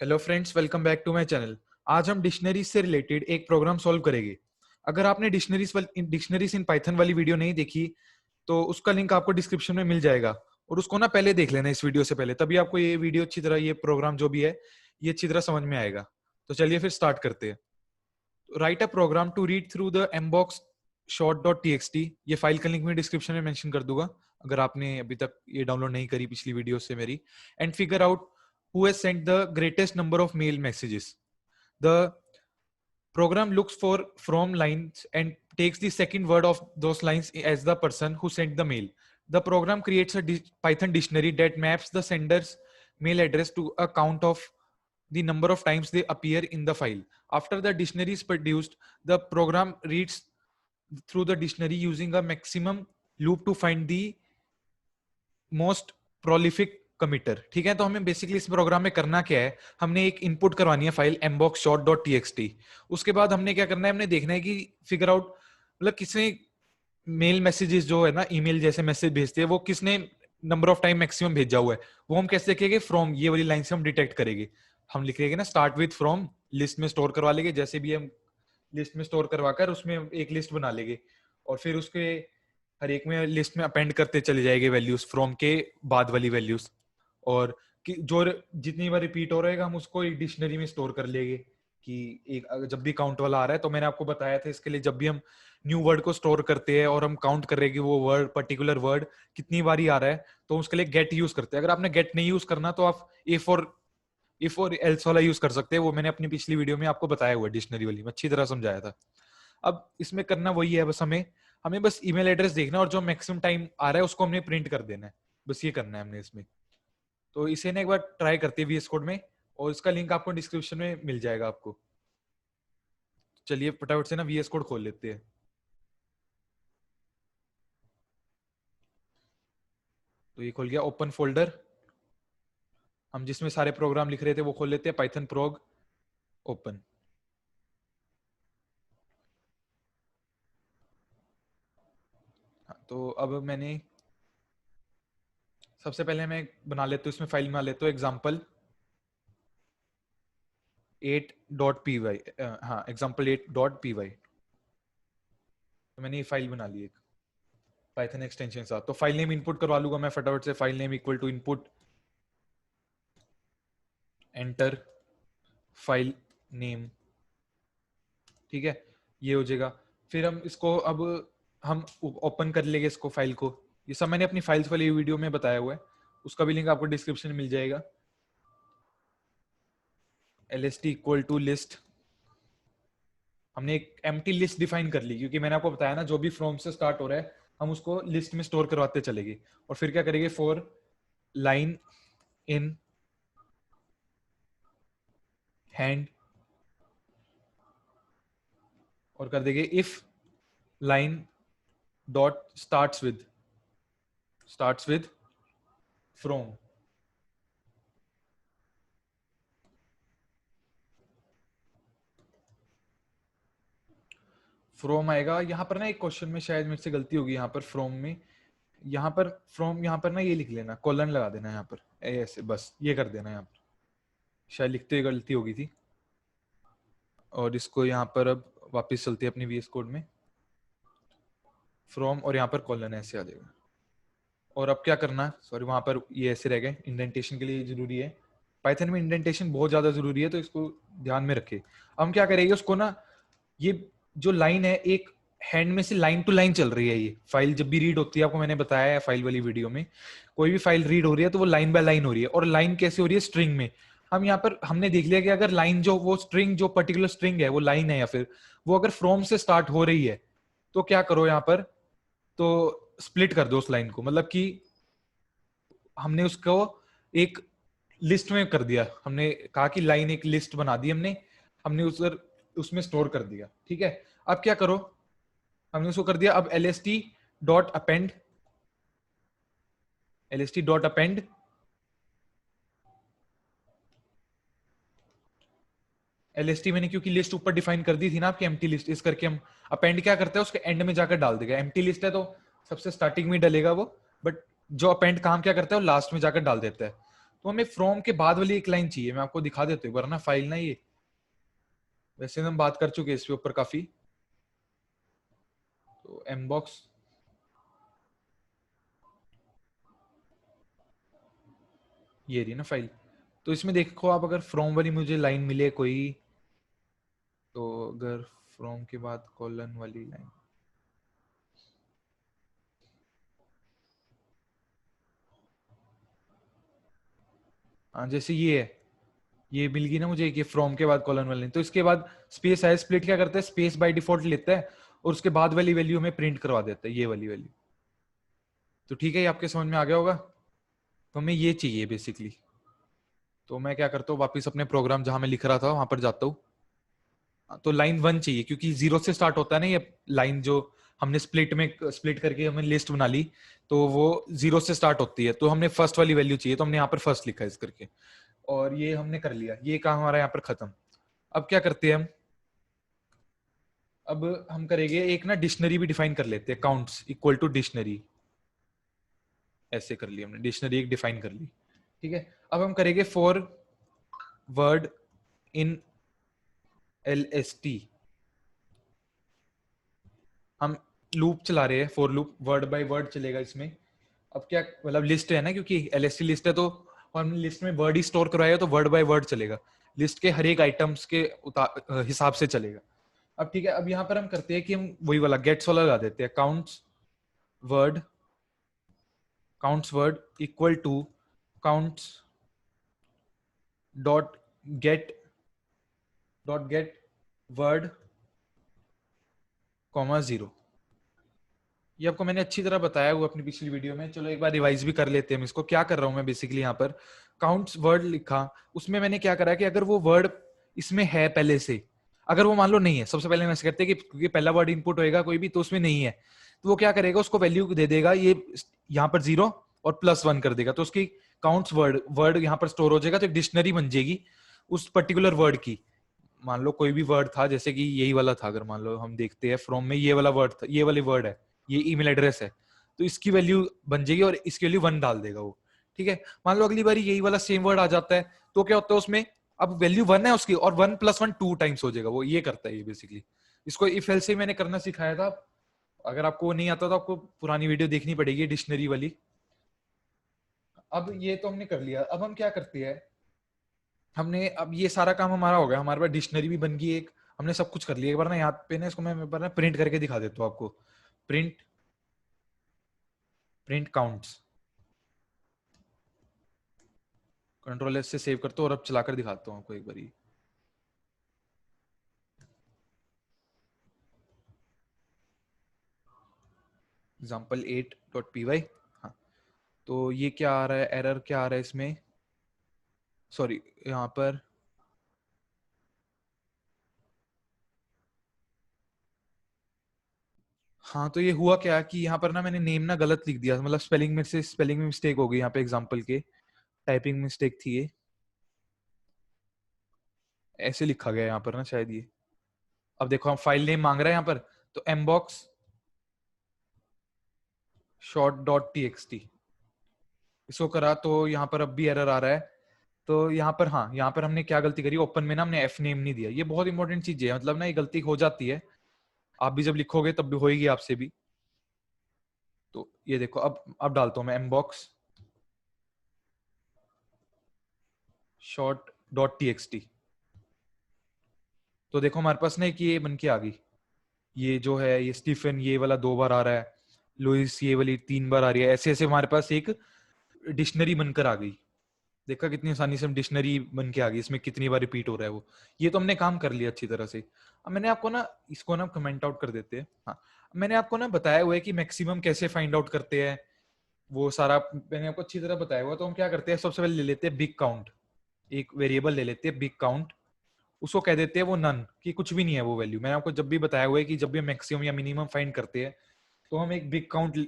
Hello friends, welcome back to my channel. आज हम dictionaries से रिलेटेड एक प्रोग्राम सॉल्व करेंगे। अगर आपने डिक्शनरीज इन पाइथन वाली वीडियो नहीं देखी तो उसका लिंक आपको डिस्क्रिप्शन में मिल जाएगा, और उसको ना पहले देख लेना इस वीडियो से पहले, तभी आपको ये वीडियो अच्छी तरह, ये प्रोग्राम जो भी है, ये अच्छी तरह समझ में आएगा। तो चलिए फिर स्टार्ट करते हैं। Write a program to read through the mbox short.txt। ये फाइल का लिंक मैं डिस्क्रिप्शन में मेंशन कर दूंगा अगर आपने अभी तक ये डाउनलोड नहीं करी पिछली वीडियो से मेरी। And figure out who has sent the greatest number of mail messages. The program looks for from lines and takes the second word of those lines as the person who sent the mail. The program creates a Python dictionary that maps the sender's mail address to a count of the number of times they appear in the file. After the dictionary is produced, the program reads through the dictionary using a maximum loop to find the most prolific committer. ठीक है, तो हमें basically इस programme में करना क्या है, हमने एक इनपुट करवानी है फाइल mbox short.txt। उसके बाद हमने क्या करना है, हमने देखना है कि फिगर आउट मतलब किसने मेल मैसेजेस जो है ना, ईमेल जैसे मैसेज भेजते हैं, वो किसने नंबर ऑफ टाइम मैक्सिमम भेजा हुआ है। वो हम कैसे देखेंगे, फ्रॉम ये वाली लाइन से हम डिटेक्ट करेंगे। हम लिखेंगे ना स्टार्ट विथ फ्रॉम, लिस्ट में स्टोर करवा लेंगे, जैसे भी हम लिस्ट में स्टोर करवाकर उसमें एक लिस्ट बना लेंगे, और फिर उसके हर एक में लिस्ट में अपेंड करते चले जाएंगे वैल्यूज फ्रॉम के बाद वाली वैल्यूज, और जो जितनी बार रिपीट हो रहेगा हम उसको एक डिक्शनरी में स्टोर कर लेंगे कि एक जब भी काउंट वाला आ रहा है। तो मैंने आपको बताया था इसके लिए, जब भी हम न्यू वर्ड को स्टोर करते हैं और हम काउंट कर रहे हैं कि वो वर्ड पर्टिकुलर वर्ड कितनी बारी आ रहा है, तो उसके लिए गेट यूज करते हैं। अगर आपने गेट नहीं यूज करना तो आप इफ और एल्स वाला यूज कर सकते हैं। वो मैंने अपनी पिछली वीडियो में आपको बताया हुआ, डिक्शनरी वाली में अच्छी तरह समझाया था। अब इसमें करना वही है, बस हमें हमें बस ईमेल एड्रेस देखना और जो मैक्सिमम टाइम आ रहा है उसको हमने प्रिंट कर देना है। बस ये करना है हमने इसमें। तो इसे ना एक बार ट्राई करते हैं VS कोड में, और इसका लिंक आपको डिस्क्रिप्शन में मिल जाएगा आपको। चलिए फटाफट से ना VS कोड खोल लेते हैं। तो ये खोल गया ओपन फोल्डर। हम जिसमें सारे प्रोग्राम लिख रहे थे वो खोल लेते हैं, पाइथन प्रोग ओपन। तो अब मैंने सबसे पहले मैं बना लेता हूँ, इसमें फाइल बना लेता हूँ एग्जाम्पल 8.py। हाँ, एग्जाम्पल 8.py। तो मैंने ये फाइल बना ली एक पाइथन एक्सटेंशन के साथ। तो फाइल नेम इनपुट करवा लूंगा मैं फटाफट से। File name equal to input enter file name. ठीक है, ये हो जाएगा। फिर हम इसको अब हम ओपन कर लेंगे इसको, फाइल को। ये सब मैंने अपनी फाइल्स वाली वीडियो में बताया हुआ है, उसका भी लिंक आपको डिस्क्रिप्शन में मिल जाएगा। lst equal to list. हमने एक एम्प्टी लिस्ट डिफाइन कर ली, क्योंकि मैंने आपको बताया ना जो भी फ्रॉम से स्टार्ट हो रहा है हम उसको लिस्ट में स्टोर करवाते चलेंगे। और फिर क्या करेंगे, फॉर लाइन इन हैंड, और कर देंगे if line dot starts with from. From आएगा यहाँ पर ना, एक क्वेश्चन में शायद मेरे से गलती होगी यहाँ पर, फ्रॉम में यहाँ पर फ्रॉम यहाँ पर ना ये लिख लेना, कॉलन लगा देना यहाँ पर ऐसे, बस ये कर देना यहाँ पर, शायद लिखते हुए गलती होगी थी। और इसको यहाँ पर अब वापस चलते हैं अपनी VS कोड में, फ्रॉम और यहाँ पर कॉलन ऐसे आ जाएगा। और अब क्या करना, सॉरी वहां पर ये ऐसे रह गए, इंडेंटेशन के लिए जरूरी है। पाइथन में इंडेंटेशन बहुत ज्यादा जरूरी है, तो इसको ध्यान में रखे। हम क्या करेंगे, उसको ना ये जो लाइन है, एक हैंड में से लाइन टू लाइन चल रही है। ये फाइल जब भी रीड होती है, आपको मैंने बताया है फाइल वाली वीडियो में, कोई भी फाइल रीड हो रही है तो वो लाइन बाय लाइन हो रही है। और लाइन कैसे हो रही है, स्ट्रिंग में। हम यहाँ पर हमने देख लिया कि अगर लाइन जो वो स्ट्रिंग जो पर्टिकुलर स्ट्रिंग है वो लाइन है, या फिर वो अगर फ्रॉम से स्टार्ट हो रही है, तो क्या करो यहाँ पर, तो स्प्लिट कर दो उस लाइन को। मतलब कि हमने उसको एक लिस्ट में कर दिया, हमने कहा कि लाइन एक लिस्ट बना दी हमने, हमने उसमें स्टोर कर दिया। ठीक है, अब क्या करो, हमने उसको कर दिया। अब lst.append lst मैंने क्योंकि लिस्ट ऊपर डिफाइन कर दी थी ना आपकी एम्प्टी लिस्ट, इस करके हम अपेंड क्या करते हैं, उसके एंड में जाकर डाल देगा। एम्प्टी लिस्ट है तो सबसे स्टार्टिंग में डलेगा वो, बट जो अपेंड काम क्या करता है वो लास्ट में जाकर डाल देता है। तो हमें फ्रॉम के बाद वाली एक लाइन चाहिए, मैं आपको दिखा देता हूँ एक बार ना फाइल ना, ये वैसे हम बात कर चुके हैं इसके ऊपर काफी। तो एमबॉक्स, ये रही ना फाइल। तो इसमें देखो आप, अगर फ्रॉम वाली मुझे लाइन मिले कोई, तो अगर फ्रॉम के बाद कॉलन वाली लाइन, हाँ जैसे ये है, ये मिल गई ना मुझे, ये फ्रॉम के बाद कॉलन वाली लाइन, तो इसके बाद स्पेस है, स्प्लिट क्या करता है, स्पेस बाय डिफॉल्ट लेता है और उसके बाद वाली वैल्यू हमें प्रिंट करवा देता है, ये वाली वैल्यू। तो ठीक है, ये आपके समझ में आ गया होगा। तो हमें ये चाहिए बेसिकली। तो मैं क्या करता हूँ, वापस अपने प्रोग्राम जहां मैं लिख रहा था वहां पर जाता हूँ। तो लाइन 1 चाहिए, क्योंकि 0 से स्टार्ट होता है ना ये लाइन, जो हमने स्प्लिट में स्प्लिट करके हमने लिस्ट बना ली, तो वो 0 से स्टार्ट होती है। तो हमने फर्स्ट वाली वैल्यू चाहिए, तो हमने यहाँ पर फर्स्ट लिखा है इस करके, और ये हमने कर लिया, ये काम हमारा यहाँ पर खत्म। अब क्या करते हैं हम, अब हम करेंगे एक ना डिक्शनरी भी डिफाइन कर लेते हैं, काउंट्स इक्वल टू डिक्शनरी, ऐसे कर लिया हमने, डिक्शनरी एक डिफाइन कर ली। ठीक है, अब हम करेंगे फॉर वर्ड इन LST, हम लूप चला रहे हैं, for loop word by word चलेगा इसमें। अब क्या मतलब, लिस्ट है ना, क्योंकि LST लिस्ट है, तो हमने लिस्ट में वर्ड ही स्टोर करवाया, तो वर्ड बाय वर्ड चलेगा, लिस्ट के हर एक आइटम्स के हिसाब से चलेगा। अब ठीक है, अब यहाँ पर हम करते हैं कि हम वही वाला गेट्स वाला लगा देते हैं, word counts word equal to counts dot get word comma 0। ये आपको मैंने अच्छी तरह बताया हुआ अपनी पिछली वीडियो में, चलो एक बार रिवाइज भी कर लेते हैं हम इसको। क्या कर रहा हूं मैं बेसिकली, यहाँ पर काउंट्स वर्ड लिखा, उसमें मैंने क्या करा कि अगर वो वर्ड इसमें है पहले से, अगर वो मान लो नहीं है, सबसे पहले हम ऐसे करते हैं कि क्योंकि पहला वर्ड इनपुट होएगा कोई भी, तो उसमें नहीं है, तो वो क्या करेगा, उसको वैल्यू दे देगा ये यहाँ पर 0 और +1 कर देगा, तो उसकी काउंट्स वर्ड वर्ड यहाँ पर स्टोर हो जाएगा, तो एक डिक्शनरी बन जाएगी उस पर्टिकुलर वर्ड की। मान लो कोई भी वर्ड था, जैसे कि यही वाला था, अगर मान लो हम देखते हैं फ्रॉम में ये वाला वर्ड था, ये वाले वर्ड है, ये ईमेल एड्रेस है, तो इसकी वैल्यू बन जाएगी और इसकी वैल्यू 1 डाल देगा वो। ठीक है, मान लो अगली बार यही वाला सेम वर्ड आ जाता है, तो क्या होता है उसमें, अब वैल्यू 1 है उसकी, और 1 + 1 2 टाइम्स हो जाएगा, वो ये करता है ये बेसिकली। इसको इफ एल्स से मैंने करना सिखाया था, अगर आपको नहीं आता तो आपको पुरानी वीडियो देखनी पड़ेगी डिक्शनरी वाली। अब ये तो हमने कर लिया, अब हम क्या करते हैं, हमने अब ये सारा काम हमारा हो गया, हमारे पास डिक्शनरी भी बन गई एक, हमने सब कुछ कर लिया। एक बार ना यहाँ पे ना इसको मैं एक बार ना प्रिंट करके दिखा देता हूँ आपको, प्रिंट काउंट्स, Ctrl+S से सेव करता हूँ और अब चलाकर दिखाता हूँ आपको एक बार। example8.py, हाँ, तो ये क्या आ रहा है, एरर क्या आ रहा है इसमें, सॉरी यहाँ पर, हाँ तो ये हुआ क्या कि यहाँ पर ना मैंने नेम ना गलत लिख दिया, मतलब स्पेलिंग में से स्पेलिंग में मिस्टेक हो गई यहाँ पे, एग्जाम्पल के टाइपिंग मिस्टेक थी ये, ऐसे लिखा गया यहाँ पर ना शायद ये। अब देखो हम फाइल नेम मांग रहे हैं यहाँ पर, तो mbox short.txt इसको करा, तो यहाँ पर अब भी एरर आ रहा है। तो यहाँ पर, हाँ यहाँ पर हमने क्या गलती करी, ओपन में ना हमने f नेम नहीं दिया, ये बहुत इंपॉर्टेंट चीज है, मतलब ना ये गलती हो जाती है, आप भी जब लिखोगे तब भी होएगी आपसे भी। तो ये देखो, अब डालता हूँ मैं mbox short.txt, तो देखो हमारे पास ना एक ये बन के आ गई, ये जो है ये स्टीफन ये वाला 2 बार आ रहा है, लुइस ये वाली 3 बार आ रही है, ऐसे ऐसे हमारे पास एक डिक्शनरी बनकर आ गई। देखा कितनी आसानी से हम डिक्शनरी बन के आ गई, इसमें कितनी बार रिपीट हो रहा है वो, ये तो हमने काम कर लिया अच्छी तरह से। अब मैंने आपको ना इसको ना कमेंट आउट कर देते हैं, हाँ मैंने आपको ना बताया हुआ है कि मैक्सिमम कैसे फाइंड आउट करते हैं, वो सारा मैंने आपको अच्छी तरह बताया हुआ। तो हम क्या करते हैं, सबसे पहले ले लेते हैं बिग काउंट, एक वेरिएबल ले लेते हैं बिग काउंट, उसको कह देते हैं वो नन, कि कुछ भी नहीं है वो वैल्यू। मैंने आपको जब भी बताया हुआ है कि जब भी मैक्सिमम या मिनिमम फाइंड करते हैं, तो हम एक बिग काउंट,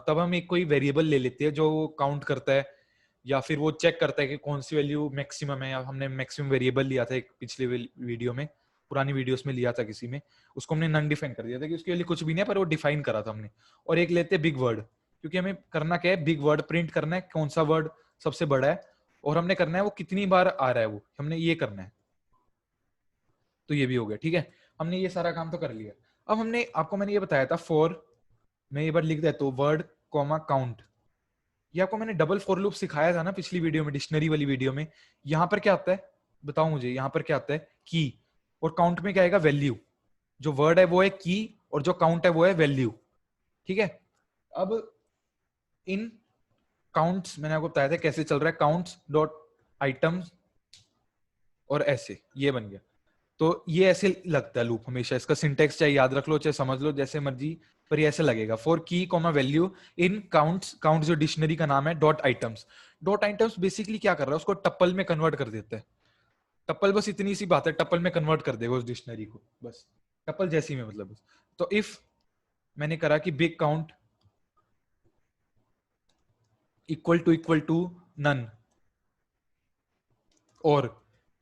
तब हम एक कोई वेरिएबल ले लेते हैं जो काउंट करता है, या फिर वो चेक करता है कि कौन सी वैल्यू मैक्सिमम है। हमने मैक्सिमम वेरिएबल लिया था एक पिछले वीडियो में, पुरानी वीडियोस में लिया था किसी में, उसको हमने नन डिफाइन कर दिया था कि उसके लिए कुछ भी नहीं है, पर वो डिफाइन करा था हमने। और एक लेते हैं बिग वर्ड, क्योंकि हमें करना क्या है, बिग वर्ड प्रिंट करना है, कौन सा वर्ड सबसे बड़ा है, और हमने करना है वो कितनी बार आ रहा है, वो हमने ये करना है। तो ये भी हो गया, ठीक है, हमने ये सारा काम तो कर लिया। अब हमने आपको मैंने ये बताया था फॉर, मैं ये बार लिख देता हूँ वर्ड कॉमा काउंट। ये आपको मैंने डबल फॉर लूप सिखाया था ना पिछली वीडियो में, डिक्शनरी वाली वीडियो में। यहाँ पर क्या आता है बताओ मुझे, यहाँ पर क्या आता है की, और काउंट में क्या आएगा वैल्यू। जो वर्ड है वो है की और जो काउंट है वो है वैल्यू, ठीक है। अब इन काउंट्स मैंने आपको बताया था कैसे चल रहा है, काउंट्स डॉट आइटम्स और ऐसे ये बन गया। तो ये ऐसे लगता है लूप हमेशा, इसका सिंटेक्स चाहे याद रख लो चाहे समझ लो जैसे मर्जी, पर ये ऐसे लगेगा। फॉर की comma value in counts, count जो डिक्शनरी का नाम है, dot items. Dot items basically क्या कर रहा है, उसको टप्पल में कन्वर्ट कर देता है। टप्पल बस इतनी सी बात है, टप्पल में कन्वर्ट कर देगा उस डिक्शनरी को, बस टप्पल जैसी में मतलब। तो इफ मैंने करा कि big count equal to none, और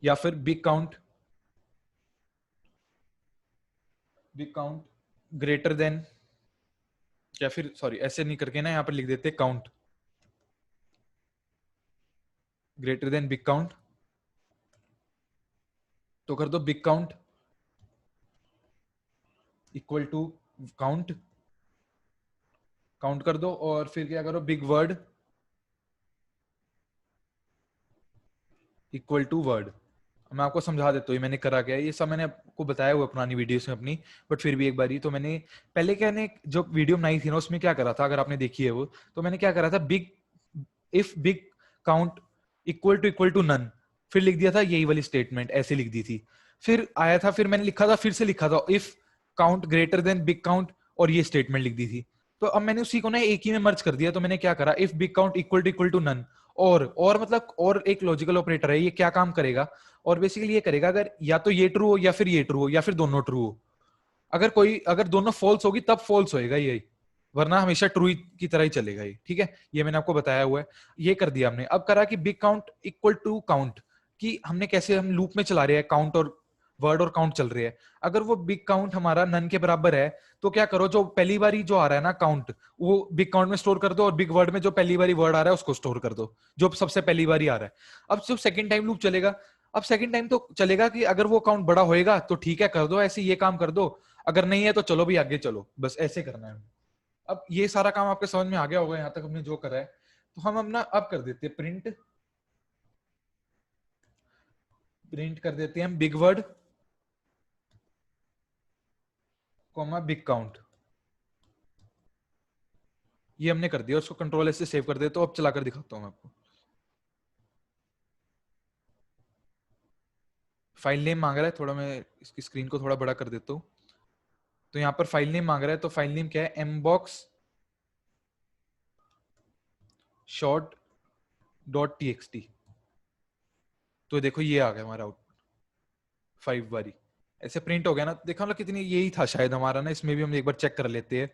या फिर बिग काउंट ग्रेटर देन, या फिर सॉरी ऐसे नहीं करके ना यहाँ पर लिख देते count greater than big count, तो कर दो big count equal to count, count कर दो, और फिर क्या करो big word equal to word. मैं आपको समझा देता हूँ ये मैंने करा क्या है, ये सब मैंने आपको बताया हुआ पुरानी वीडियोस में अपनी, बट फिर भी एक बार ही। तो मैंने पहले क्या ने जो वीडियो बनाई थी ना उसमें क्या करा था, अगर आपने देखी है वो, तो मैंने क्या करा था big, if big count equal to none, फिर लिख दिया था यही वाली स्टेटमेंट ऐसे लिख दी थी। फिर आया था, फिर मैंने लिखा था, फिर से लिखा था if count greater than big count, और ये स्टेटमेंट लिख दी थी। तो अब मैंने उसी को ना एक ही में मर्ज कर दिया। तो मैंने क्या करा, if big count equal to none, और मतलब और एक लॉजिकल ऑपरेटर है, ये क्या काम करेगा, और बेसिकली ये करेगा अगर या तो ये ट्रू हो या फिर ये ट्रू हो या फिर दोनों ट्रू हो। अगर दोनों फॉल्स होगी तब फॉल्स होएगा ये, वरना हमेशा ट्रू की तरह ही चलेगा ये, ठीक है। ये मैंने आपको बताया हुआ है, ये कर दिया हमने। अब करा कि big count equal to count, कि हमने कैसे हम लूप में चला रहे हैं, काउंट और वर्ड और काउंट चल रहे हैं। अगर वो बिग काउंट हमारा नन के बराबर है, तो क्या करो, जो पहली बारी जो आ रहा है ना काउंट, वो बिग काउंट में स्टोर कर दो, और बिग वर्ड में जो पहली बारी वर्ड आ रहा है उसको स्टोर कर दो, जो सबसे पहली बारी आ रहा है। अब जब सेकंड टाइम लूप चलेगा, अब सेकंड टाइम तो चलेगा कि अगर वो काउंट बड़ा होएगा तो ठीक है कर दो ऐसे, ये काम कर दो, अगर नहीं है तो चलो भी आगे चलो, बस ऐसे करना है। अब ये सारा काम आपके समझ में आ गया होगा यहाँ तक हमने जो करा है। तो हम अपना अब कर देते हैं प्रिंट, प्रिंट कर देते हैं हम big word comma big count. ये हमने कर दिया, उसको कंट्रोल ऐसे सेव कर देते हो। अब चलाकर दिखाता हूँ मैं आपको। फाइल नेम मांग रहा है, थोड़ा मैं इसकी स्क्रीन को थोड़ा बड़ा कर देता हूँ। तो यहाँ पर फाइल नेम मांग रहा है, तो फाइल नेम क्या है, mbox short .txt। तो देखो ये आ गया हमारा आउटपुट 5 बारी ऐसे प्रिंट हो गया ना। देखो ना कितनी, यही था शायद हमारा ना, इसमें भी हम एक बार चेक कर लेते हैं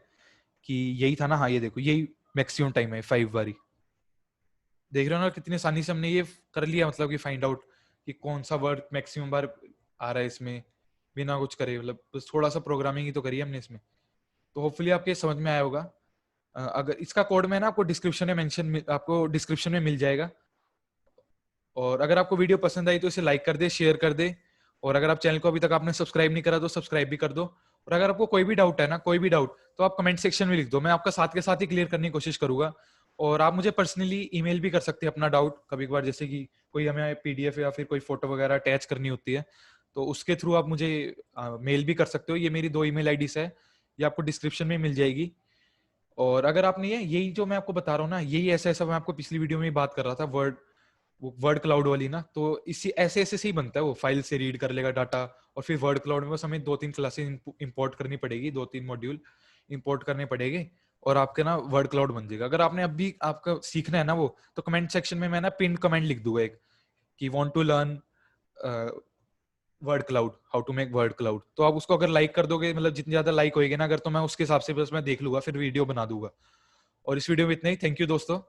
कि यही था ना। हाँ ये देखो यही मैक्सिमम टाइम है 5 बारी। देख रहे हो ना कितनी आसानी से हमने ये कर लिया, मतलब कि फाइंड आउट कि कौन सा वर्ड मैक्सिमम बार आ रहा है इसमें, बिना कुछ करे, मतलब बस थोड़ा सा प्रोग्रामिंग ही तो करी है हमने इसमें। तो होपफुली आपके समझ में आया होगा। अगर इसका कोड में ना आपको डिस्क्रिप्शन में मेंशन, आपको डिस्क्रिप्शन में मिल जाएगा। और अगर आपको वीडियो पसंद आई तो इसे लाइक कर दे, शेयर कर दे, और अगर आप चैनल को अभी तक आपने सब्सक्राइब नहीं करा तो सब्सक्राइब भी कर दो। और अगर आपको कोई भी डाउट है ना, कोई भी डाउट, तो आप कमेंट सेक्शन में लिख दो, मैं आपका साथ के साथ ही क्लियर करने की कोशिश करूंगा। और आप मुझे पर्सनली ईमेल भी कर सकते हैं अपना डाउट कभी कभार, जैसे कि कोई हमें पीडीएफ या फिर कोई फोटो वगैरह अटैच करनी होती है, तो उसके थ्रू आप मुझे मेल भी कर सकते हो। ये मेरी 2 ईमेल आईडीज है, ये आपको डिस्क्रिप्शन में मिल जाएगी। और अगर आपने यही जो मैं आपको बता रहा हूँ ना, यही ऐसा ऐसा मैं आपको पिछली वीडियो में ही बात कर रहा था, वो वर्ड क्लाउड वाली ना, तो इसी ऐसे ऐसे से ही बनता है। वो फाइल से रीड कर लेगा डाटा, और फिर वर्ड क्लाउड में बस हमें 2-3 क्लासेस इंपोर्ट करनी पड़ेगी, 2-3 मॉड्यूल इंपोर्ट करने पड़ेंगे, और आपके ना वर्ड क्लाउड बन जाएगा। अगर आपने अभी आपका सीखना है ना वो, तो कमेंट सेक्शन में मैं ना पिन कमेंट लिख दूंगा एक, कि want to learn word cloud, how to make word cloud. तो आप उसको अगर लाइक कर दोगे, मतलब जितनी ज्यादा लाइक होएगी ना अगर, तो मैं उसके हिसाब से बस मैं देख लूंगा, फिर वीडियो बना दूंगा। और इस वीडियो में इतना ही। थैंक यू दोस्तों।